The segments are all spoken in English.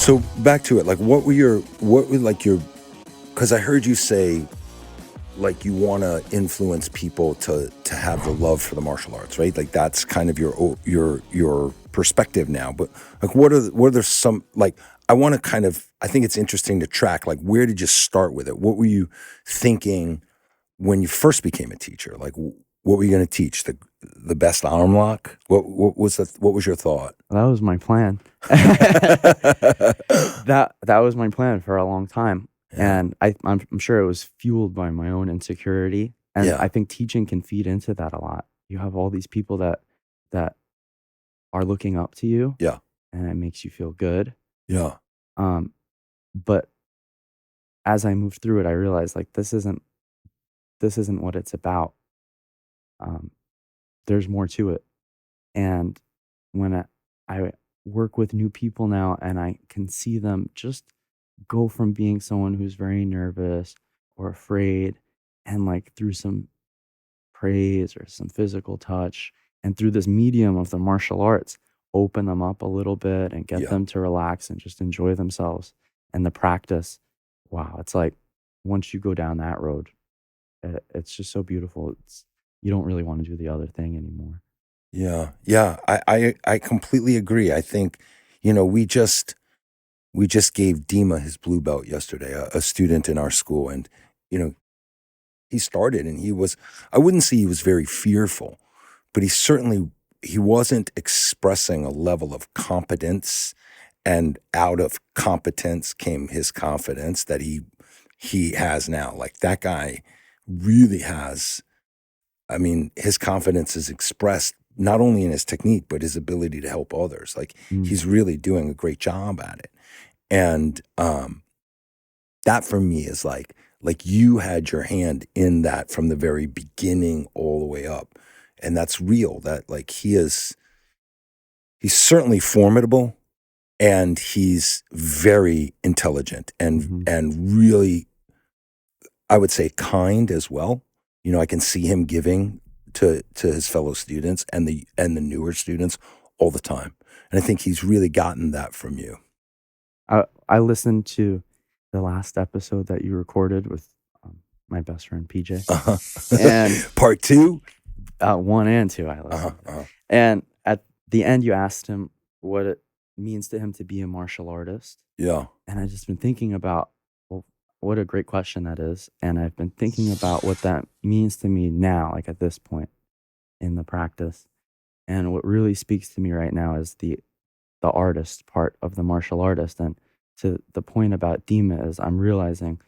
So back to it, like what were like your, because I heard you say like you want to influence people to have the love for the martial arts, right? Like that's kind of your perspective now. But like what are some, like I want to kind of, I think it's interesting to track, like where did you start with it? What were you thinking when you first became a teacher? Like what were you going to teach? The best arm lock? What was your thought? That was my plan. That was my plan for a long time. Yeah. And I'm sure it was fueled by my own insecurity. And Yeah. I think teaching can feed into that a lot. You have all these people that are looking up to you, Yeah. and it makes you feel good. Yeah. Um, but as I moved through it, I realized like this isn't what it's about. Um, there's more to it. And when I work with new people now and I can see them just go from being someone who's very nervous or afraid, and like through some praise or some physical touch and through this medium of the martial arts, open them up a little bit and get Yeah. them to relax and just enjoy themselves. And the practice, wow, it's like once you go down that road, it's just so beautiful. You don't really want to do the other thing anymore. Yeah. Yeah. I completely agree. I think, we just gave Dima his blue belt yesterday, a student in our school. And, you know, he started and I wouldn't say he was very fearful, but he wasn't expressing a level of competence, and out of competence came his confidence that he has now. Like that guy really has, I mean, his confidence is expressed not only in his technique, but his ability to help others. Like Mm. he's really doing a great job at it. And that for me is like you had your hand in that from the very beginning all the way up. And that's real. That like he's certainly formidable, and he's very intelligent and Hmm. really, I would say, kind as well. I can see him giving to his fellow students and the newer students all the time. And I think he's really gotten that from you. I listened to the last episode that you recorded with my best friend PJ, Uh-huh. and Part two? 1 and 2 I Uh-huh. listened to. Uh-huh. And at the end, you asked him what it means to him to be a martial artist, Yeah. and I've just been thinking about, well, what a great question that is, and I've been thinking about what that means to me now, like at this point in the practice. And what really speaks to me right now is the artist part of the martial artist. And to the point about Dima is I'm realizing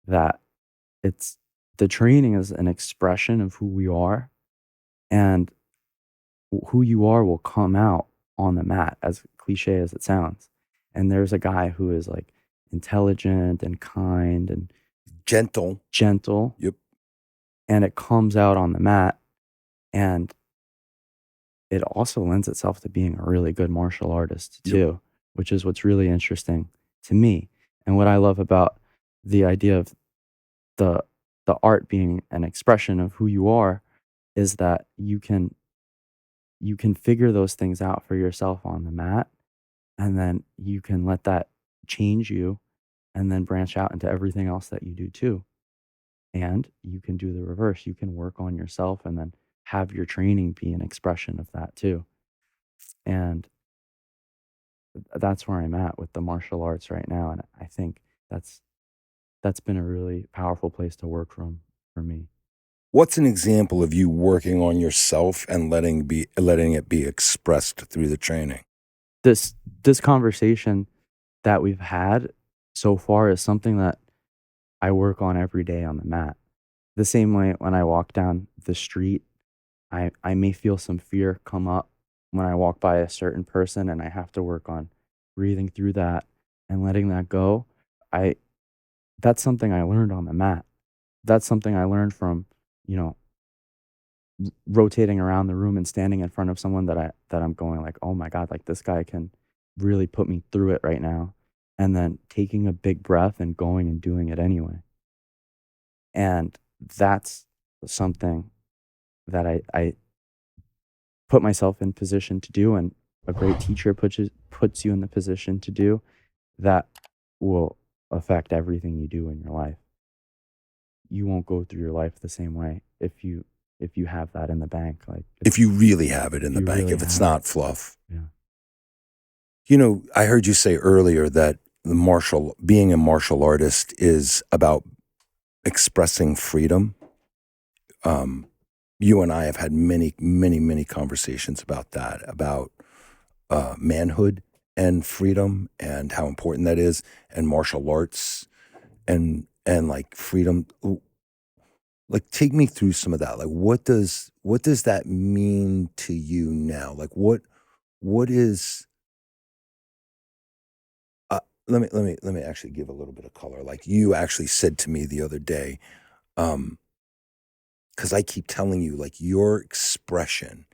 that it's the training is an expression of who we are, and who you are will come out on the mat, as cliche as it sounds. And there's a guy who is like intelligent and kind and Gentle. gentle, Yep. and it comes out on the mat. And it also lends itself to being a really good martial artist Yep. too, which is what's really interesting to me. And what I love about the idea of the the art being an expression of who you are is that you can figure those things out for yourself on the mat, and then you can let that change you and then branch out into everything else that you do too. And you can do the reverse. You can work on yourself and then have your training be an expression of that too. And that's where I'm at with the martial arts right now. And I think that's been a really powerful place to work from for me. What's an example of you working on yourself and letting it be expressed through the training? This conversation that we've had so far is something that I work on every day on the mat. The same way when I walk down the street, I may feel some fear come up when I walk by a certain person, and I have to work on breathing through that and letting that go. I That's something I learned on the mat. That's something I learned from, you know, rotating around the room and standing in front of someone that I'm going like, "Oh my god, like this guy can really put me through it right now." And then taking a big breath and going and doing it anyway. And that's something that I put myself in position to do, and a great teacher puts you in the position to do. that will affect everything you do in your life. You won't go through your life the same way if you have that in the bank. Like If you really have it in if the you bank, really if it's have it. not fluff. Yeah. You know, I heard you say earlier that being a martial artist is about expressing freedom. You and I have had many, many, many conversations about that, about manhood and freedom and how important that is, and martial arts and like freedom. Like, take me through some of that. Like, what does that mean to you now? Like, what is let me actually give a little bit of color. Like, you actually said to me the other day, because I keep telling you, like, your expression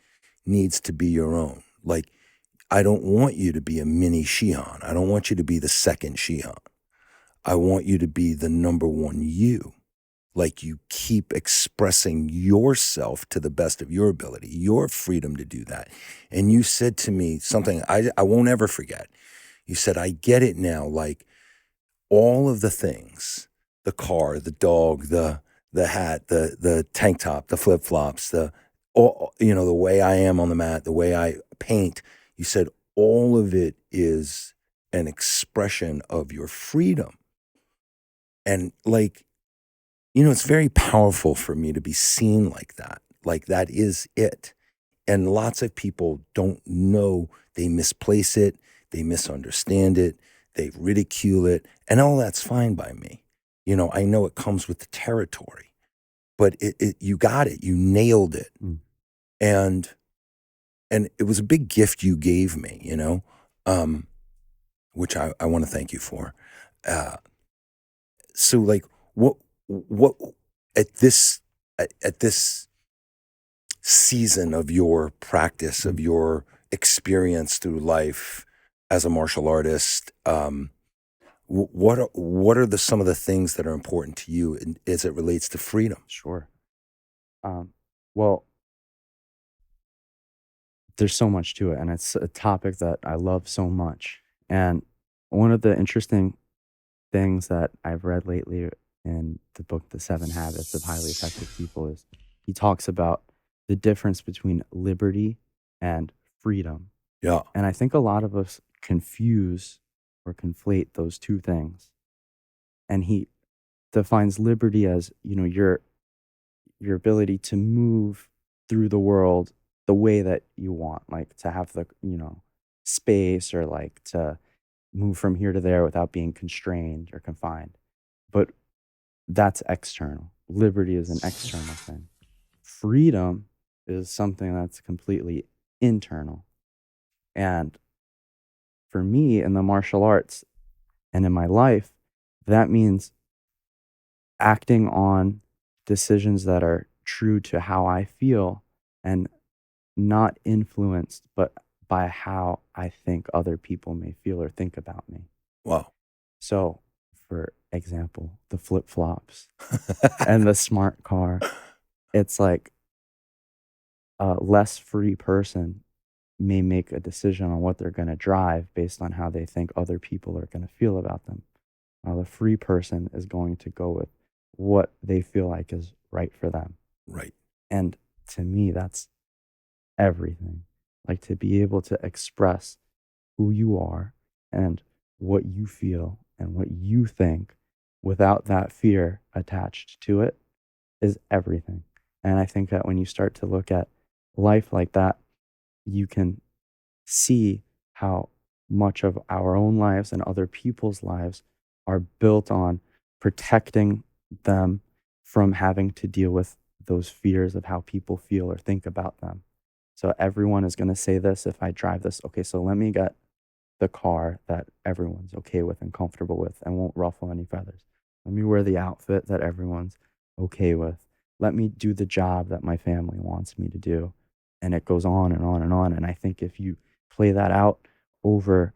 needs to be your own. Like, I don't want you to be a mini Shihan. I don't want you to be the second Shihan. I want you to be the number one you. Like, you keep expressing yourself to the best of your ability, your freedom to do that. And you said to me something I won't ever forget. You said, I get it now. Like, all of the things, the car, the dog, the hat, the tank top, the flip-flops, the way I am on the mat, the way I paint, you said all of it is an expression of your freedom. And like, it's very powerful for me to be seen like that. Like, that is it. And lots of people don't know, they misplace it, they misunderstand it, they ridicule it, and all that's fine by me. I know it comes with the territory, but you got it, you nailed it. Mm. And it was a big gift you gave me, which I want to thank you for. So like, what at this at this season of your practice, of Mm. your experience through life as a martial artist, what are some of the things that are important to you as it relates to freedom? Sure. Well, there's so much to it, and it's a topic that I love so much. And one of the interesting things that I've read lately in the book, The 7 Habits of Highly Effective People, is he talks about the difference between liberty and freedom. Yeah, And I think a lot of us confuse or conflate those two things. And he defines liberty as, your ability to move through the world the way that you want, like to have the, space, or like to move from here to there without being constrained or confined. But that's external. Liberty is an external thing. Freedom is something that's completely internal. And for me in the martial arts and in my life, that means acting on decisions that are true to how I feel and not influenced, but by how I think other people may feel or think about me. wow. So, for example, the flip flops and the smart car, it's like a less free person may make a decision on what they're going to drive based on how they think other people are going to feel about them. While the free person is going to go with what they feel like is right for them. Right. And to me, that's everything. Like, to be able to express who you are and what you feel and what you think without that fear attached to it is everything. And I think that when you start to look at life like that, you can see how much of our own lives and other people's lives are built on protecting them from having to deal with those fears of how people feel or think about them. So everyone is going to say this if I drive this. Okay, so let me get the car that everyone's okay with and comfortable with and won't ruffle any feathers. Let me wear the outfit that everyone's okay with. Let me do the job that my family wants me to do. And it goes on and on and on. And I think if you play that out over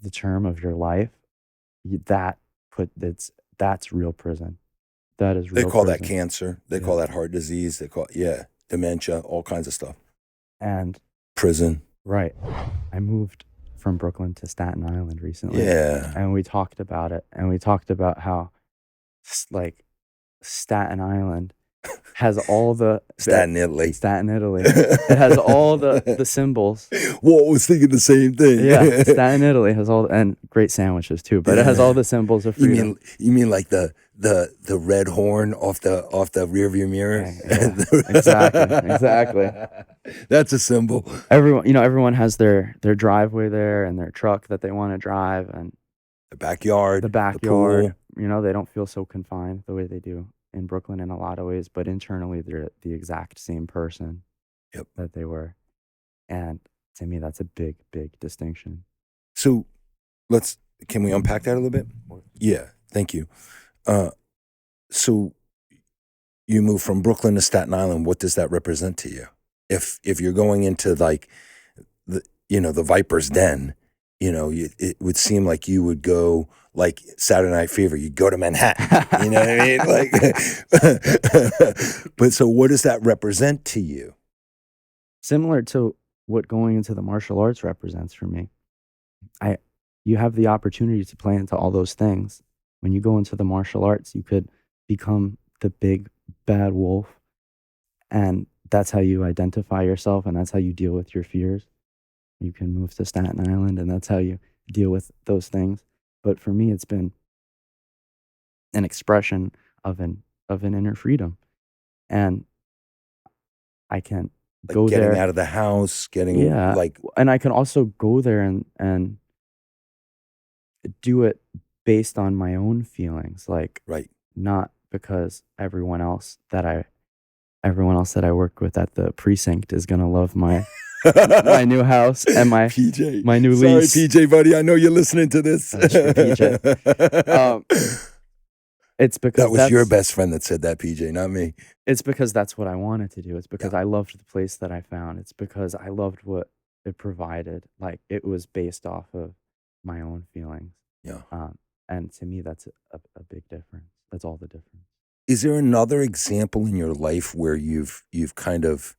the term of your life, that's real prison. That is They real call that prison. cancer. They Yeah. call that heart disease. They call dementia, all kinds of stuff. And Prison. right, I moved from Brooklyn to Staten Island recently, Yeah. and we talked about it, and we talked about how like Staten Island has all the Staten, Italy. Staten, Italy. It has all the symbols. Whoa, I was thinking the same thing. Yeah, Staten, Italy has all and great sandwiches too, but it has all the symbols of freedom. You mean like the red horn off the rear view mirror? Yeah, exactly. That's a symbol. Everyone has their driveway there and their truck that they want to drive and The backyard, the the backyard. pool. They don't feel so confined the way they do in Brooklyn in a lot of ways, but internally they're the exact same person Yep. that they were. And to me, that's a big, big distinction. So can we unpack that a little bit? Yeah, thank you. So you moved from Brooklyn to Staten Island. What does that represent to you? If you're going into like the Viper's Den, it would seem like you would go like Saturday Night Fever. You'd go to Manhattan. You know what I mean? Like, but so what does that represent to you? Similar to what going into the martial arts represents for me. You have the opportunity to play into all those things. When you go into the martial arts, you could become the big bad wolf, and that's how you identify yourself, and that's how you deal with your fears. You can move to Staten Island, and that's how you deal with those things. But for me, it's been an expression of an inner freedom, and I can Like go getting there out of the house, getting and I can also go there and do it based on my own feelings, like right. not because everyone else that I work with at the precinct is gonna love my my new house and my PJ, my new sorry, lease. PJ, buddy, I know you're listening to this. PJ. It's because that was your best friend that said that, PJ, not me. It's because that's what I wanted to do. It's because I loved the place that I found. It's because I loved what it provided. Like it was based off of my own feelings. Yeah. And to me, that's a big difference. That's all the difference. Is there another example in your life where you've kind of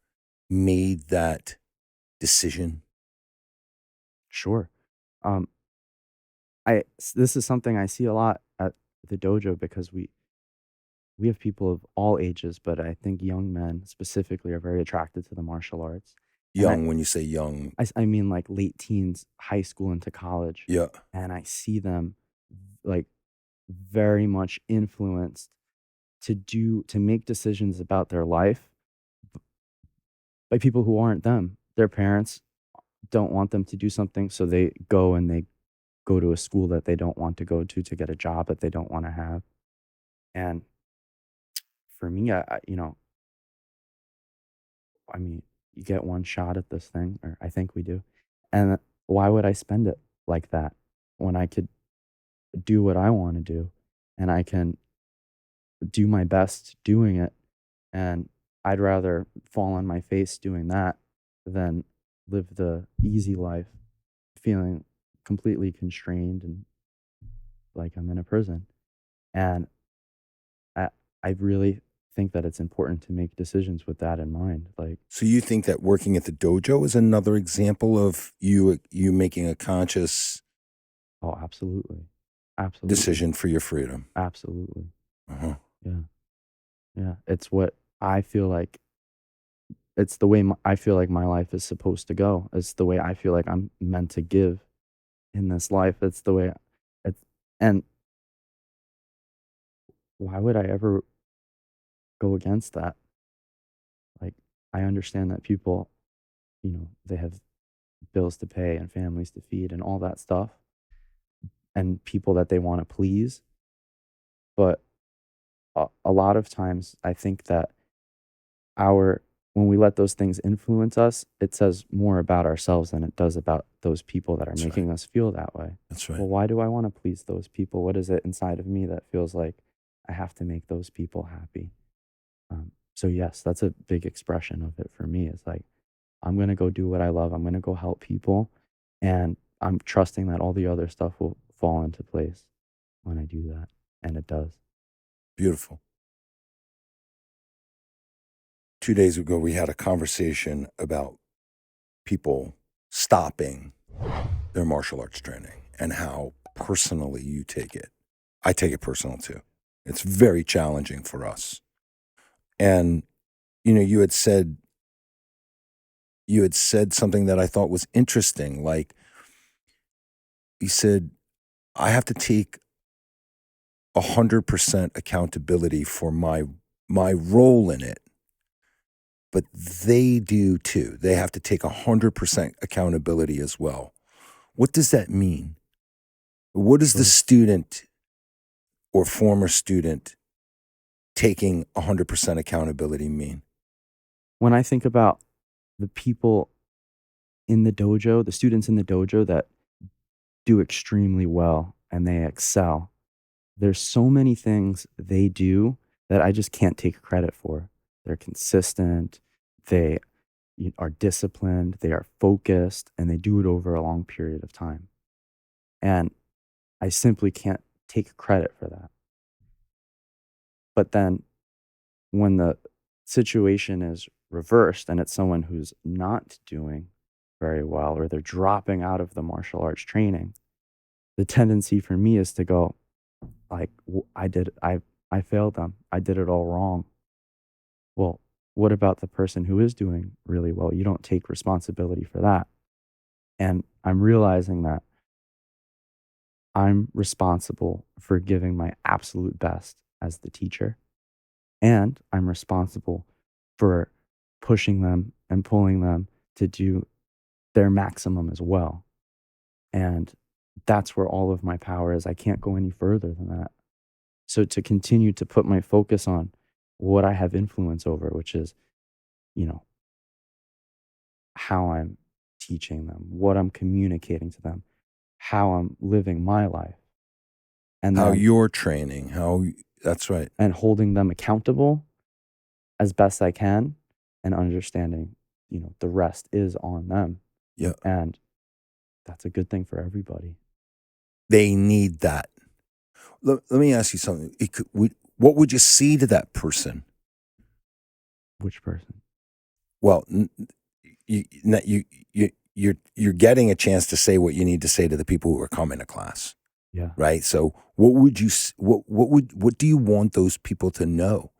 made that decision? Sure. This is something I see a lot at the dojo because we have people of all ages, but I think young men specifically are very attracted to the martial arts. Young, when you say young, I mean like late teens, high school into college. yeah. And I see them like very much influenced to make decisions about their life by people who aren't them. Their parents don't want them to do something, so they go to a school that they don't want to go to get a job that they don't want to have. And for me, I mean, you get one shot at this thing, or I think we do. And why would I spend it like that when I could do what I want to do and I can do my best doing it? And I'd rather fall on my face doing that than live the easy life feeling completely constrained and like I'm in a prison. And I really think that it's important to make decisions with that in mind. Like, so you think that working at the dojo is another example of you making a conscious absolutely, decision for your freedom? absolutely, Uh-huh. yeah. It's what I feel like. It's the way I feel like my life is supposed to go. It's the way I feel like I'm meant to give in this life. It's the way it's, and why would I ever go against that? Like, I understand that people, they have bills to pay and families to feed and all that stuff and people that they want to please. But a lot of times I think that when we let those things influence us, it says more about ourselves than it does about those people that are making us feel that way. That's right. Well, why do I want to please those people? What is it inside of me that feels like I have to make those people happy? So yes, that's a big expression of it for me. It's like, I'm going to go do what I love. I'm going to go help people. And I'm trusting that all the other stuff will fall into place when I do that. And it does. Beautiful. 2 days ago, we had a conversation about people stopping their martial arts training and how personally you take it. I take it personal too. It's very challenging for us. And you had said something that I thought was interesting. Like you said, I have to take 100% accountability for my role in it, but they do too. They have to take 100% accountability as well. What does that mean? What does the So student or former student taking 100% accountability mean? when I think about the people in the dojo, the students in the dojo that do extremely well and they excel, there's so many things they do that I just can't take credit for. They're consistent, they are disciplined, they are focused, and they do it over a long period of time. And I simply can't take credit for that. But then when the situation is reversed and it's someone who's not doing very well or they're dropping out of the martial arts training, the tendency for me is to go like, I failed them. I did it all wrong. Well, what about the person who is doing really well? You don't take responsibility for that. And I'm realizing that I'm responsible for giving my absolute best as the teacher. And I'm responsible for pushing them and pulling them to do their maximum as well. And that's where all of my power is. I can't go any further than that. So to continue to put my focus on what I have influence over, which is, you know, how I'm teaching them, what I'm communicating to them, how I'm living my life, and How then you're training, that's right. and holding them accountable as best I can and understanding, the rest is on them. Yeah. And that's a good thing for everybody. They need that. Let me ask you something. What would you say to that person? Which person? Well, you're getting a chance to say what you need to say to the people who are coming to class, Yeah. right? So, what do you want those people to know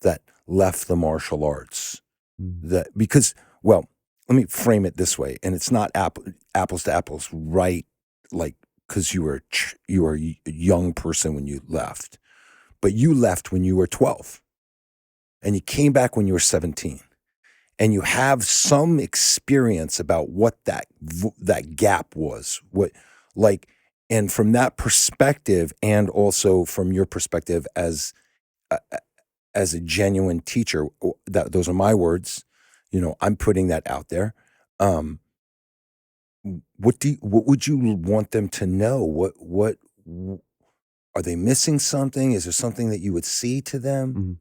that left the martial arts? Mm. Because, well, let me frame it this way, and it's not apples to apples, right? Like, because you were a young person when you left, but you left when you were 12, and you came back when you were 17, and you have some experience about what that gap was, and from that perspective, and also from your perspective a, as a genuine teacher, those are my words. I'm putting that out there. Um, what would you want them to know? Are they missing something? Is there something that you would see to them? Mhm.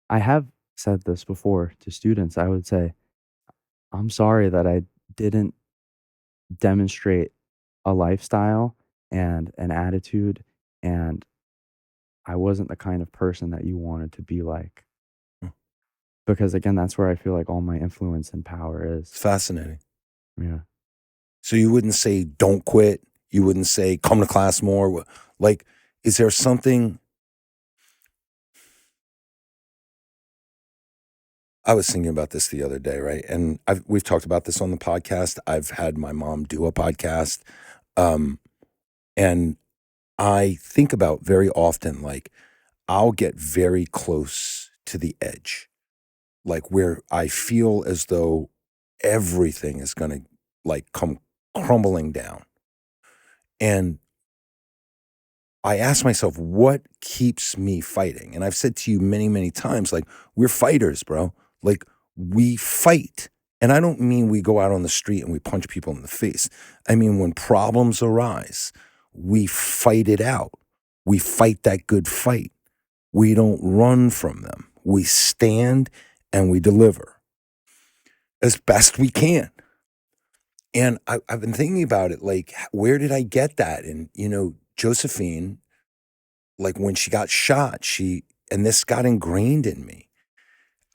I have said this before to students. I would say, I'm sorry that I didn't demonstrate a lifestyle and an attitude, and I wasn't the kind of person that you wanted to be like. Hmm. Because again, that's where I feel like all my influence and power It's is. fascinating. Yeah. So you wouldn't say don't quit. You wouldn't say come to class more. Like, is there something? I was thinking about this the other day, right? And we've talked about this on the podcast. I've had my mom do a podcast, um, and I think about very often, like I'll get very close to the edge, like where I feel as though everything is going to like come crumbling down, and I ask myself, what keeps me fighting? And I've said to you many, many times, like, we're fighters, bro. Like, we fight. And I don't mean we go out on the street and we punch people in the face. I mean, when problems arise, we fight it out. We fight that good fight. We don't run from them. We stand and we deliver as best we can. And I've been thinking about it, like, where did I get that? And, Josephine, like when she got shot, and this got ingrained in me.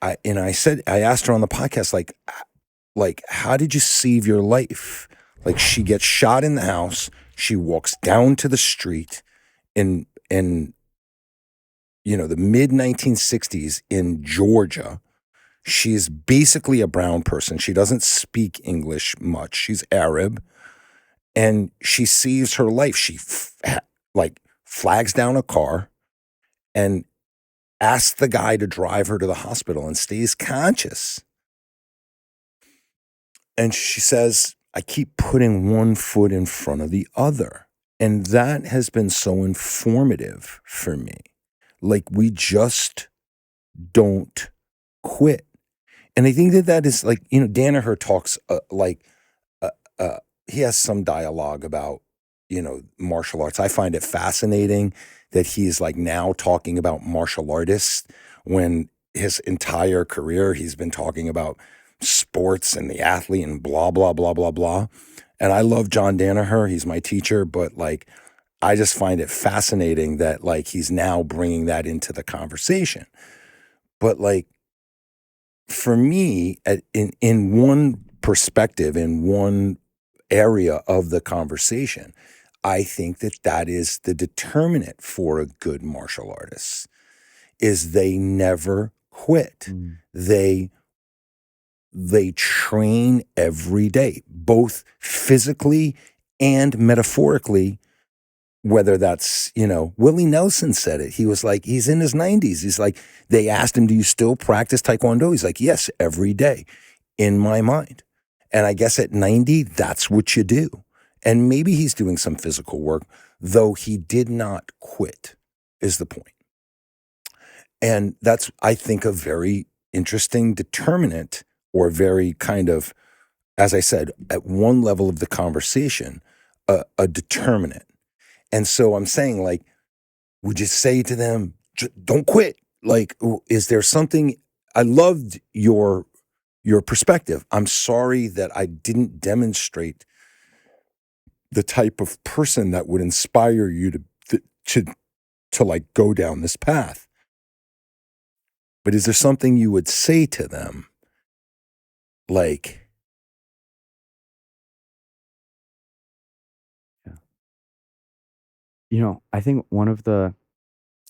I asked her on the podcast, like, how did you save your life? Like she gets shot in the house. She walks down to the street in the mid 1960s in Georgia. She's basically a brown person. She doesn't speak English much. She's Arab, and she saves her life. She like flags down a car and asks the guy to drive her to the hospital and stays conscious. And she says, I keep putting one foot in front of the other. And that has been so informative for me. Like, we just don't quit. And I think that that is like, Danaher talks uh, uh, he has some dialogue about, martial arts. I find it fascinating that he's like now talking about martial artists when his entire career he's been talking about sports and the athlete and blah, blah, blah, blah, blah. And I love John Danaher. He's my teacher, but like, I just find it fascinating that like he's now bringing that into the conversation. But like, for me, in one perspective, in one area of the conversation, I think that that is the determinant for a good martial artist is they never quit. Mm. They train every day, both physically and metaphorically. Whether that's, Willie Nelson said it. He was like, he's in his 90s. He's like, they asked him, do you still practice Taekwondo? He's like, yes, every day in my mind. And I guess at 90, that's what you do. And maybe he's doing some physical work, though he did not quit, is the point. And that's, I think, a very interesting determinant, or very kind of, as I said, at one level of the conversation, a determinant. And so I'm saying, like, would you say to them, don't quit? Like, is there something? I loved your perspective. I'm sorry that I didn't demonstrate the type of person that would inspire you to like go down this path. But is there something you would say to them? Like, Yeah. I think one of the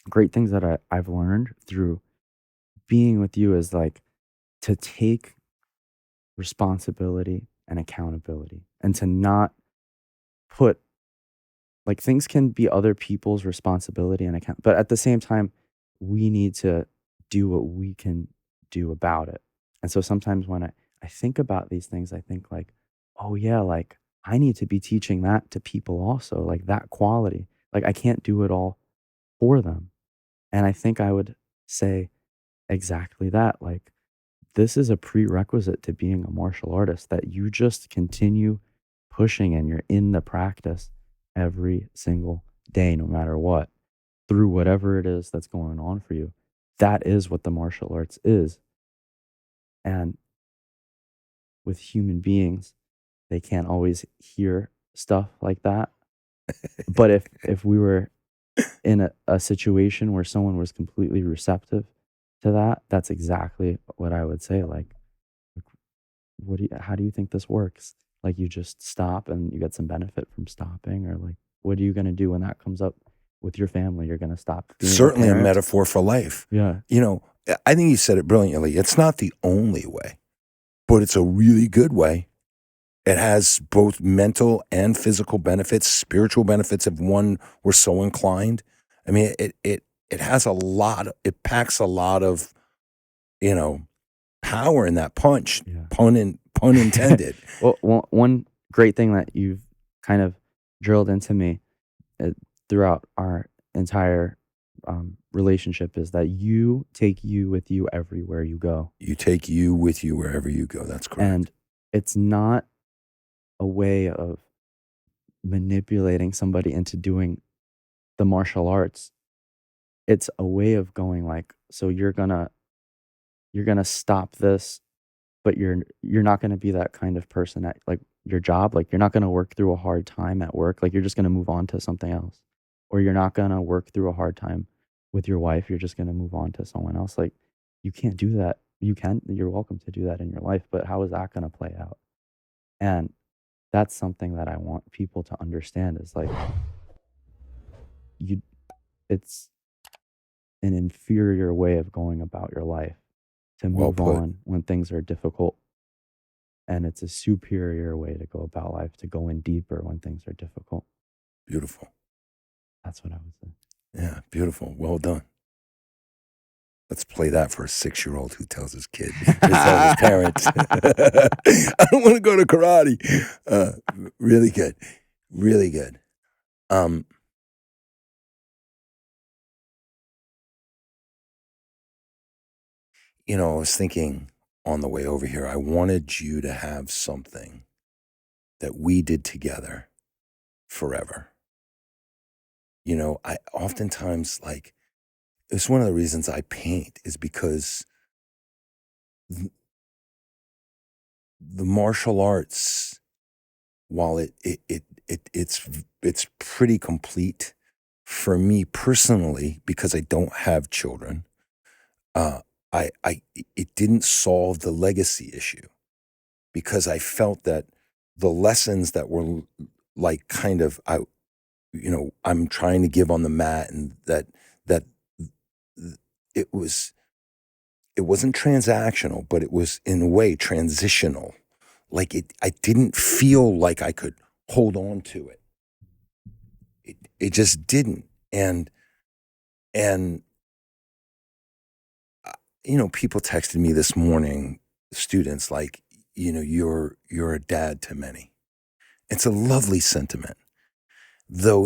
great things that I've learned through being with you is like to take responsibility and accountability and to not put like things can be other people's responsibility and account, but at the same time, we need to do what we can do about it. And so sometimes when I think about these things, I think like, oh yeah, like I need to be teaching that to people also, like that quality. Like I can't do it all for them. And I think I would say exactly that. Like this is a prerequisite to being a martial artist that you just continue pushing and you're in the practice every single day, no matter what, through whatever it is that's going on for you. That is what the martial arts is. And with human beings, they can't always hear stuff like that. But if we were in a situation where someone was completely receptive to that, that's exactly what I would say. Like, how do you think this works? Like you just stop and you get some benefit from stopping, or like, what are you going to do when that comes up with your family? You're going to stop being a certainly a parent? metaphor for life. Yeah. I think you said it brilliantly. It's not the only way, but it's a really good way. It has both mental and physical benefits, spiritual benefits if one were so inclined. I mean, it has a lot. It packs a lot of, power in that punch. Yeah. Pun intended. Well, one great thing that you've kind of drilled into me throughout our entire relationship is that you take you with you everywhere you go. You take you with you wherever you go. That's correct. And it's not a way of manipulating somebody into doing the martial arts. It's a way of going like, so you're gonna stop this, but you're not gonna be that kind of person at like your job. Like you're not gonna work through a hard time at work. Like you're just gonna move on to something else. Or you're not gonna work through a hard time with your wife. You're just gonna move on to someone else. Like you can't do that. You're welcome to do that in your life, but how is that gonna play out? And That's something that I want people to understand is like you it's an inferior way of going about your life to Well move put. on when things are difficult. And it's a superior way to go about life, to go in deeper when things are difficult. Beautiful. That's what I would say. Yeah, beautiful. Well done. Let's play that for a 6-year-old who tells his kid, who tells his parents, I don't want to go to karate. Really good. Really good. I was thinking on the way over here, I wanted you to have something that we did together forever. I oftentimes it's one of the reasons I paint is because the martial arts, while it's pretty complete for me personally, because I don't have children, it didn't solve the legacy issue, because I felt that the lessons that were I'm trying to give on the mat, and that it wasn't transactional, but it was in a way transitional. I didn't feel like I could hold on to it. It just didn't. And people texted me this morning, students, you're a dad to many. It's a lovely sentiment, though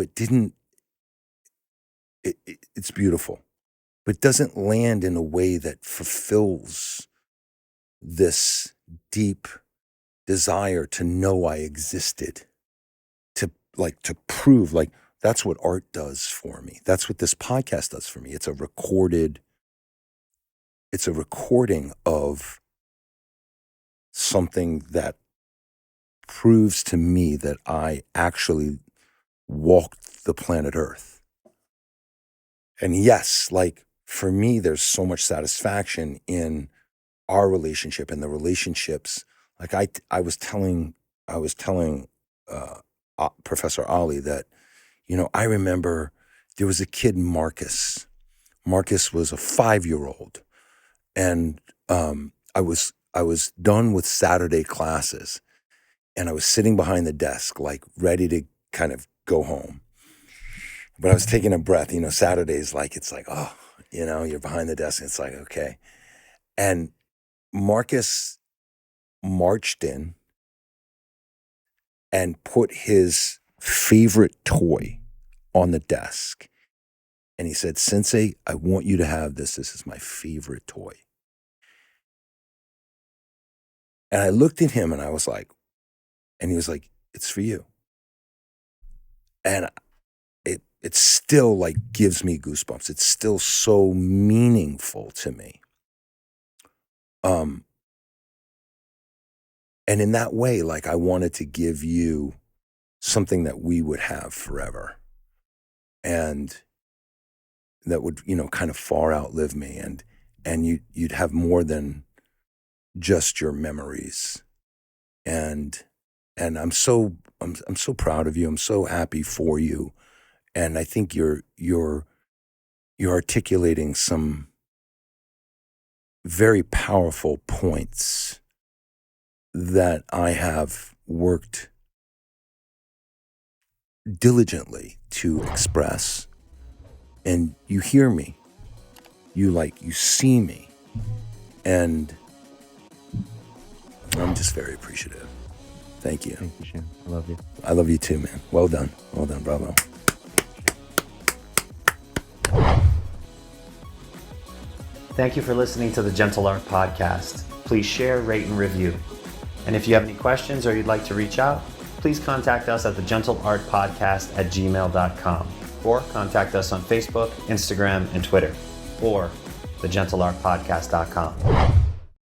it's beautiful, but doesn't land in a way that fulfills this deep desire to know I existed, to prove, that's what art does for me. That's what this podcast does for me. It's a recording of something that proves to me that I actually walked the planet Earth. And yes, for me, there's so much satisfaction in our relationship and the relationships. I was telling Professor Ali that, I remember there was a kid, Marcus. Marcus was a 5-year-old, and I was done with Saturday classes, and I was sitting behind the desk, ready to kind of go home. But I was taking a breath. Saturdays, you're behind the desk, and it's okay. And Marcus marched in and put his favorite toy on the desk. And he said, "Sensei, I want you to have this. This is my favorite toy." And I looked at him and I was like, and he was like, "It's for you." And it still gives me goosebumps. It's still so meaningful to me. And in that way, I wanted to give you something that we would have forever, and that would, kind of far outlive me, and you'd have more than just your memories. And I'm so proud of you. I'm so happy for you. And I think you're articulating some very powerful points that I have worked diligently to express. And you hear me, you see me, and I'm just very appreciative. Thank you. Thank you, Shane. I love you. I love you too, man. Well done. Well done. Bravo. Thank you for listening to the Gentle Art Podcast. Please share, rate, and review. And if you have any questions or you'd like to reach out, please contact us at the GentleArtPodcast@gmail.com, or contact us on Facebook, Instagram, and Twitter, or thegentleartpodcast.com.